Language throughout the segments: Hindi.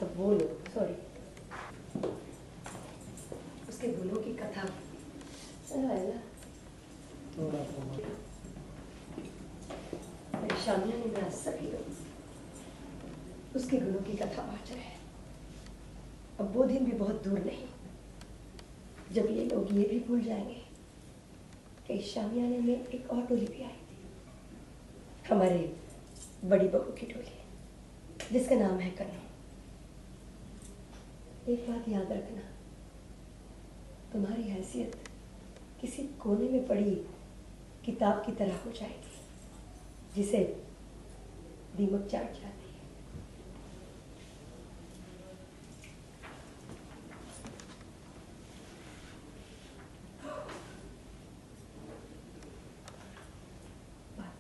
सब वो लोग, सॉरी, उसके गुणों की कथा शामिया ने मेरा सभी लोग उसके गुणों की कथा बांट रहे हैं। अब वो दिन भी बहुत दूर नहीं जब ये लोग ये भी भूल जाएंगे कि शामियाने में एक और टोली भी आई थी, हमारे बड़ी बहू की टोली, जिसका नाम है कन्नू। एक बात याद रखना, तुम्हारी हैसियत किसी कोने में पड़ी किताब की तरह हो जाएगी जिसे दीमक चाट जाती है।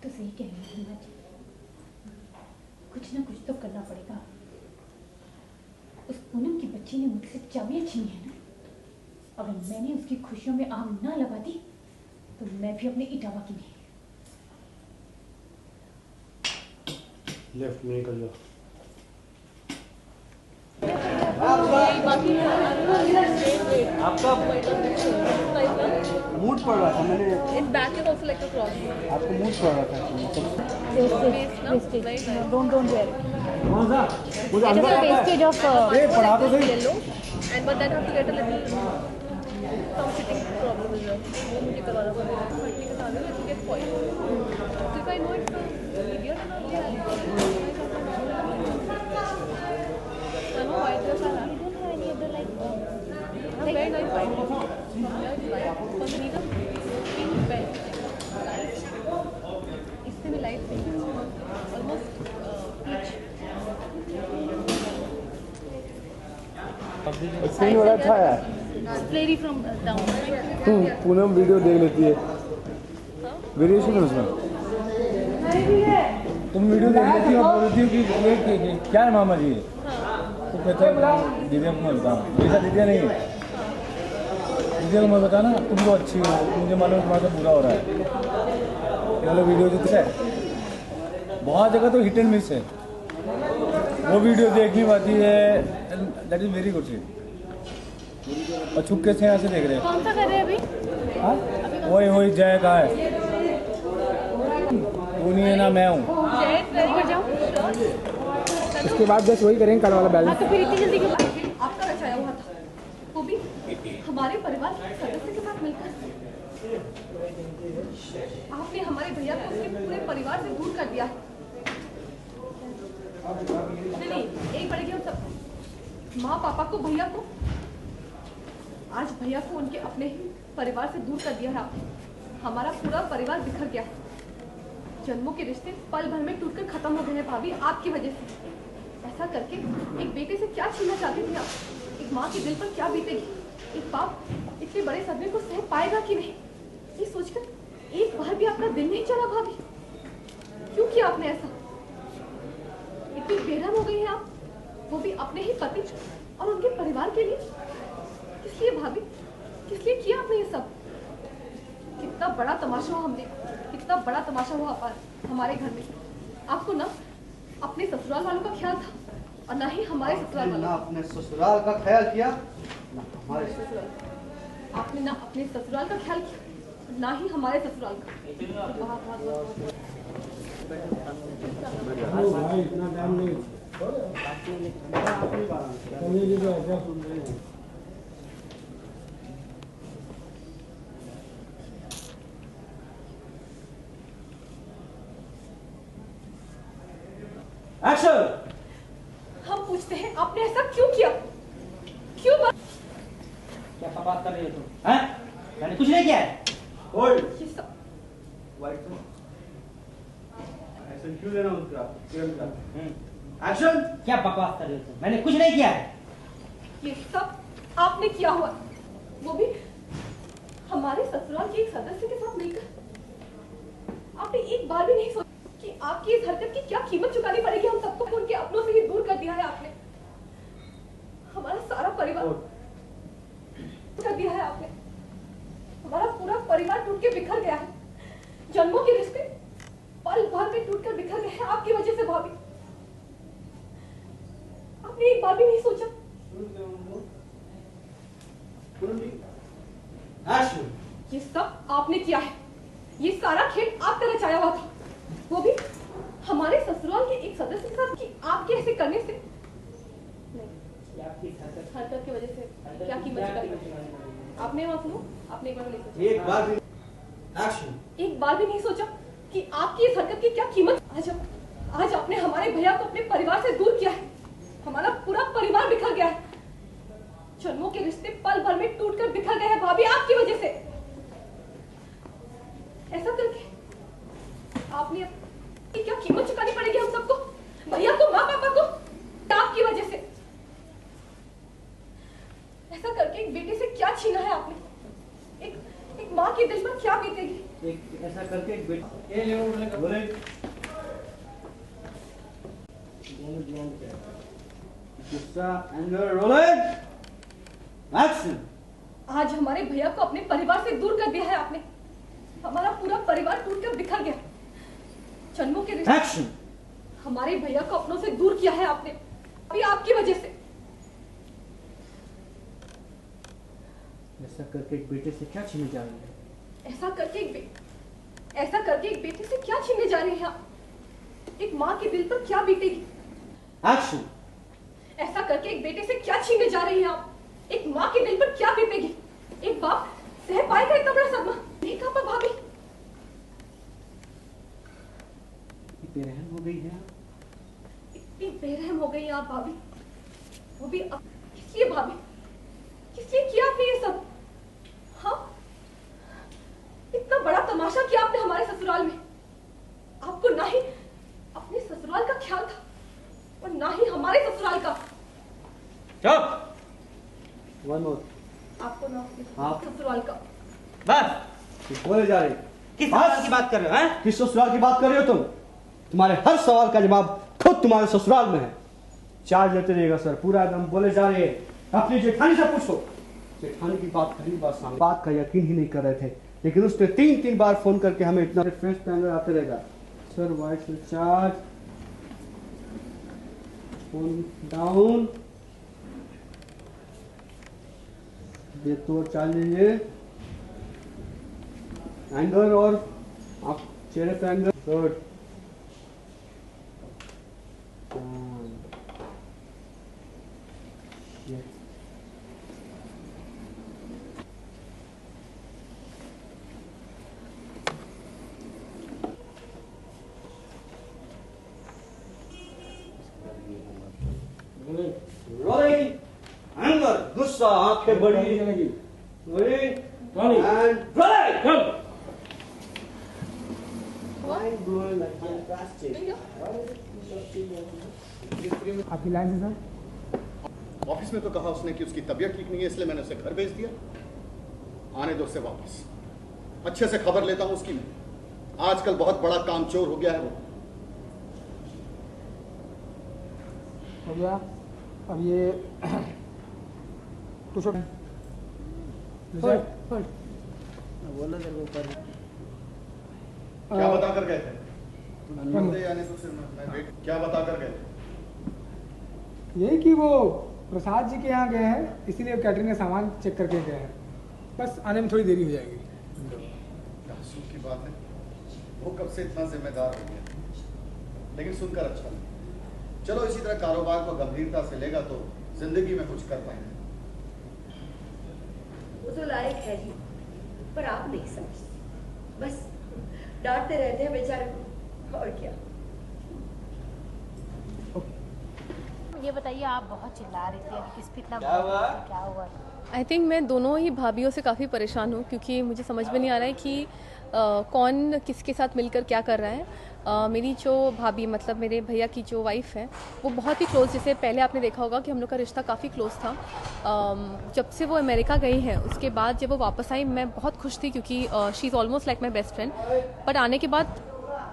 तो सही कह रही है, कुछ ना कुछ तो करना पड़ेगा। उस पूनम की बच्ची ने मुझसे चाबियां छीनी है ना, अगर मैंने उसकी खुशियों में आग ना लगा दी तो मैं भी अपने इटावा की नहीं। लेफ्ट में निकल जाओ। आपका मूड पड़ रहा था, मैंने आपको मूड पड़ रहा था। Don't wear it. मुझे अंदर wastage of पढ़ा तो सही। And but that have to get a little some fitting problem as well. मुझे करवाना पड़ेगा। फटने के साथ में get spoiled. So if I know it's idiot and all, yeah, I know white dress I have. You don't have any other like Very nice white dress. Yeah, it's white. But you need a pink belt. इससे भी light pink. Almost peach. Scene बड़ा अच्छा है। Lady from town. Poonam video देख लेती है, वेरिएशन है उसमें। तुम वीडियो देख लेती हो, बोल रही हो कि ये क्या है मामा जी, तो कहते हैं दीदी को मैं बताऊँ, मेरा दीदी नहीं है, दीदी को मैं बताना तुम तो अच्छी हो, मुझे मालूम तुम्हारा तो बुरा हो रहा है। चलो वीडियो जो है बहुत जगह तो हिट एंड मिस है, वो वीडियो देखनी पाती है, that is very good scene. और छुपके से यहाँ से देख रहे हैं। कौन सा कर रहे हैं अभी? हाँ, वही जय का है, तू नहीं है ना मैं हूँ। उसके बाद बस वही करेंगे कल वाला बैलेंस। तो फिर इतनी जल्दी क्यों? आपका रचाया हुआ था, वो भी हमारे परिवार के सदस्य के साथ मिलकर। आपने हमारे भैया को उसके पूरे परिवार से दूर कर दिया है। नहीं, एक बढ़ेगी हम सब, माँ पापा को, भैया को, आज भैया को उनके अपने ही परिवार से दूर कर दिया है आपने। हमारा पूरा परिवार बिखर गया है। जन्मों के रिश्ते पल भर में टूटकर खत्म हो गए हैं भाभी, आपकी वजह से। ऐसा करके एक बेटे से क्या छीनना चाहती थी आप? एक माँ के दिल पर क्या बीतेगी? एक बाप इतने बड़े सदमे को सह पाएगा कि नहीं, ये सोचकर एक बार भी आपका दिल नहीं चला भाभी? क्यों किया आपने ऐसा? इतनी बेरहम हो गई हैं आप, वो भी अपने ही पति और उनके परिवार के लिए। किस लिए भाभी, किस लिए किया आपने ये सब? कितना बड़ा तमाशा हुआ हमने, कितना बड़ा तमाशा हुआ हमारे घर में। आपको ना अपने ससुराल वालों का ख्याल था और ना ही हमारे ससुराल वालों। ना अपने ससुराल का ख्याल किया, ना हमारे ससुराल। आपने ना अपने ससुराल का ख्याल किया, ना ही हमारे ससुराल का। इतना टाइम नहीं। एक्शन। हम पूछते हैं आपने ऐसा क्यों किया? क्यों? क्या बात कर रही हो तुम? हैं? मैंने कुछ नहीं किया है। ओए, ये सब वाइट एक्शन क्यों लेना उसका? एक्शन। क्या बकवास कर रही हो तुम? मैंने कुछ नहीं किया है। ये सब आपने किया हुआ, वो भी हमारे ससुराल के एक सदस्य के साथ मिलकर। आपने एक बार भी नहीं सोचा कि आपकी इस हरकत की क्या कीमत चुकानी पड़ेगी हम सबको? उनके अपनों से ही दूर कर दिया है आपने, हमारा सारा परिवार कर दिया है आपने, हमारा पूरा परिवार टूट के बिखर गया है। जन्मों के रिश्ते पल भर में टूटकर बिखर गए हैं आपकी वजह से भाभी। आप आपने एक बार भी नहीं सोचा? ये सब आपने किया है। ये सारा खेल आपका रचाया हुआ था, वो भी हमारे ससुराल के एक सदस्य के साथ। कि आपके ऐसे करने से नहीं, हरकत की वजह से क्या कीमत चुकाई आपने? वहाँ सुनो, आपने एक बार भी नहीं सोचा कि आपकी इस हरकत की क्या कीमत। आज आपने हमारे भैया को अपने परिवार से दूर किया है। हमारा पूरा परिवार बिखर गया है। जन्मों के रिश्ते पल भर में टूटकर बिखर गए हैं भाभी, आपकी वजह से। ऐसा करके आपने क्या कीमत चुकानी पड़ेगी हम सबको, भैया को, माँ पापा को, आपकी वजह से। ऐसा करके एक बेटे से क्या छीना है आपने? एक माँ के दिल पर क्या बीतेगी? ऐसा करके एक बेटे आज हमारे भैया को अपने परिवार से दूर कर दिया है आपने। हमारा पूरा परिवार टूटकर बिखर गया। जन्मों के रिश्ते हमारे भैया को अपनों से दूर किया है आपने, अभी आपकी वजह से। ऐसा करके एक बेटे से क्या छीनने जा रही है? ऐसा करके एक बेटे से क्या छीनने जा रहे हैं आप? एक माँ के दिल पर क्या बीतेगी? एक्शन। ऐसा करके एक बेटे से क्या छीनने जा रही हैं आप? एक माँ के दिल पर क्या बीतेगी? एक बाप सह पाएगा इतना बड़ा सदमा? देखा पर भाभी, बेरहम हो गई है। इतनी बेरहम हो गई आप भाभी, वो भी किस लिए भाभी? किस लिए किया आपने ये सब? हाँ, इतना बड़ा तमाशा किया आपने हमारे ससुराल में। आपको ना ही अपने ससुराल का ख्याल था और ना ही हमारे ससुराल का। चुप। One more. आपको ना अपने ससुराल का। बस बोले जा रही। किस ससुराल की बात कर रहे हो? हैं? किस ससुराल की बात कर रहे हो तुम? तुम्हारे हर सवाल का जवाब खुद तुम्हारे ससुराल में है। चार्ज लेते रहिएगा सर, पूरा एकदम बोले जा रहे हैं। अपनी जेठानी से पूछो। जेठानी की बात पहली बार सामने, बात का यकीन ही नहीं कर रहे थे, लेकिन उसने 3 बार फोन करके हमें इतना फ्रेश पैनल आते रहेगा। Sir white charge, phone down, तो चार्ज लीजिए। एंगर और आप चेहरे पे एंगर। गुड। रोलिंग, एंगर, गुस्सा, आंखें बड़ी, रोलिंग एंड रोलिंग। आपकी लाइन है सर। ऑफिस में तो कहा उसने कि उसकी तबीयत ठीक नहीं है, इसलिए मैंने उसे घर भेज दिया। आने दो उसे वापस, अच्छे से खबर लेता हूं उसकी मैं। आजकल बहुत बड़ा कामचोर हो गया है वो। हो गया। अब ये कुछ बोलो तेरे को ऊपर क्या बता कर गए थे? यानी तो सिर्फ मैं वेट, क्या बता कर गए थे? यही कि वो प्रसाद जी के यहाँ गए हैं, इसीलिए कैटरिंग का सामान चेक करके गए हैं। बस आने में थोड़ी देरी हो जाएगी। क्या अफसोस की बात है, वो कब से इतना जिम्मेदार हो गया, लेकिन सुनकर अच्छा लगा। चलो इसी तरह कारोबार को गंभीरता से लेगा तो जिंदगी में कुछ कर पाएंगे। वो तो लायक है ही, पर आप नहीं समझते। बस डांटते रहते हैं बेचारे को, और क्या। ये बताइए, आप बहुत चिल्ला रही थी, अभी किस पे इतना क्या हुआ? आई थिंक मैं दोनों ही भाभीयों से काफ़ी परेशान हूँ, क्योंकि मुझे समझ में नहीं आ रहा है कि कौन किसके साथ मिलकर क्या कर रहा है। मेरी जो भाभी, मतलब मेरे भैया की जो वाइफ़ है, वो बहुत ही क्लोज, जैसे पहले आपने देखा होगा कि हम लोग का रिश्ता काफ़ी क्लोज था। जब से वो अमेरिका गई हैं, उसके बाद जब वो वापस आई, मैं बहुत खुश थी, क्योंकि she is almost like my best friend. But आने के बाद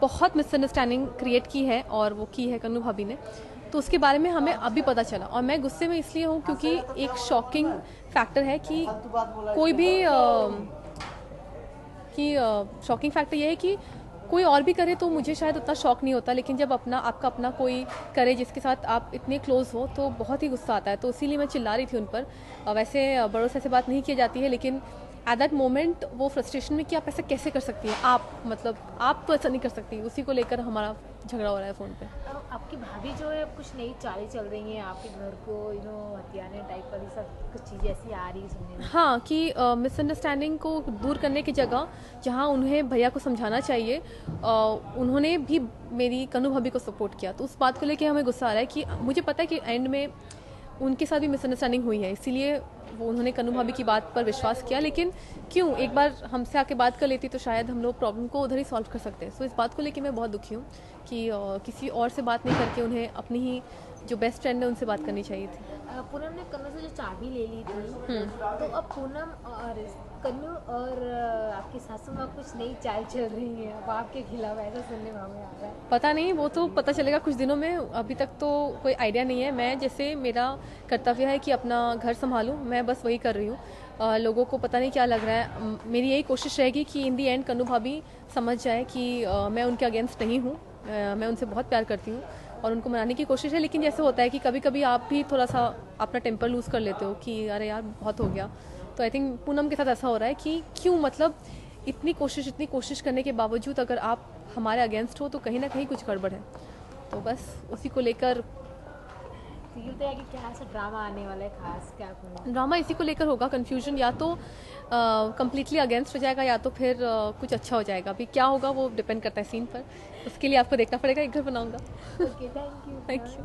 बहुत मिसअंडरस्टैंडिंग क्रिएट की है, और वो की है कन्नू भाभी ने, तो उसके बारे में हमें अभी पता चला। और मैं गुस्से में इसलिए हूँ क्योंकि एक शॉकिंग फैक्टर है कि कोई भी शॉकिंग फैक्टर ये है कि कोई और भी करे तो मुझे शायद उतना शौक नहीं होता, लेकिन जब आपका अपना कोई करे जिसके साथ आप इतने क्लोज हो तो बहुत ही गुस्सा आता है। तो इसीलिए मैं चिल्ला रही थी उन पर। वैसे बड़ों से ऐसे बात नहीं की जाती है, लेकिन एट दैट मोमेंट वो फ्रस्ट्रेशन में कि आप ऐसा कैसे कर सकती हैं, आप तो ऐसा नहीं कर सकती, उसी को लेकर हमारा झगड़ा हो रहा है फ़ोन पे। आपकी भाभी जो है कुछ नई चालें चल रही हैं आपके घर को हथियाने टाइप वाली सब कुछ चीज़ें ऐसी आ रही है सुनने में। हाँ, कि मिसअंडरस्टैंडिंग को दूर करने की जगह जहाँ उन्हें भैया को समझाना चाहिए, उन्होंने भी मेरी कन्नू भाभी को सपोर्ट किया। तो उस बात को लेकर हमें गुस्सा आ रहा है कि मुझे पता है कि एंड में उनके साथ भी मिसअंडरस्टैंडिंग हुई है, इसीलिए वो उन्होंने कन्नू भाभी की बात पर विश्वास किया। लेकिन क्यों, एक बार हमसे आके बात कर लेती तो शायद हम लोग प्रॉब्लम को उधर ही सॉल्व कर सकते हैं। सो इस बात को लेकर मैं बहुत दुखी हूँ कि किसी और से बात नहीं करके उन्हें अपनी ही जो बेस्ट फ्रेंड है उनसे बात करनी चाहिए थी। पूनम ने कन्नू से जो चाबी ले ली थी, तो अब पूनम और कन्नू और आपकी सासू माँ कुछ नई चाल चल रही है अब आपके खिलाफ, ऐसा सुनने में हमें आ रहा है। पता नहीं, वो तो पता चलेगा कुछ दिनों में, अभी तक तो कोई आइडिया नहीं है। मैं जैसे मेरा कर्तव्य है कि अपना घर संभालूं, मैं बस वही कर रही हूँ। लोगों को पता नहीं क्या लग रहा है। मेरी यही कोशिश रहेगी कि इन दी एंड कन्नू भाभी समझ जाए कि मैं उनके अगेंस्ट नहीं हूँ, मैं उनसे बहुत प्यार करती हूँ और उनको मनाने की कोशिश है। लेकिन जैसे होता है कि कभी कभी आप भी थोड़ा सा अपना टेम्पर लूज़ कर लेते हो कि अरे यार बहुत हो गया। तो आई थिंक पूनम के साथ ऐसा हो रहा है कि क्यों, मतलब इतनी कोशिश करने के बावजूद अगर आप हमारे अगेंस्ट हो तो कहीं ना कहीं कुछ गड़बड़ है। तो बस उसी को लेकर फील है कि क्या ऐसा ड्रामा आने वाला है खास, क्या ड्रामा इसी को लेकर होगा। कन्फ्यूजन या तो कम्प्लीटली अगेंस्ट हो जाएगा या तो फिर कुछ अच्छा हो जाएगा। अभी क्या होगा वो डिपेंड करता है सीन पर, उसके लिए आपको देखना पड़ेगा। एक घर बनाऊंगा। Okay, thank you. Thank you.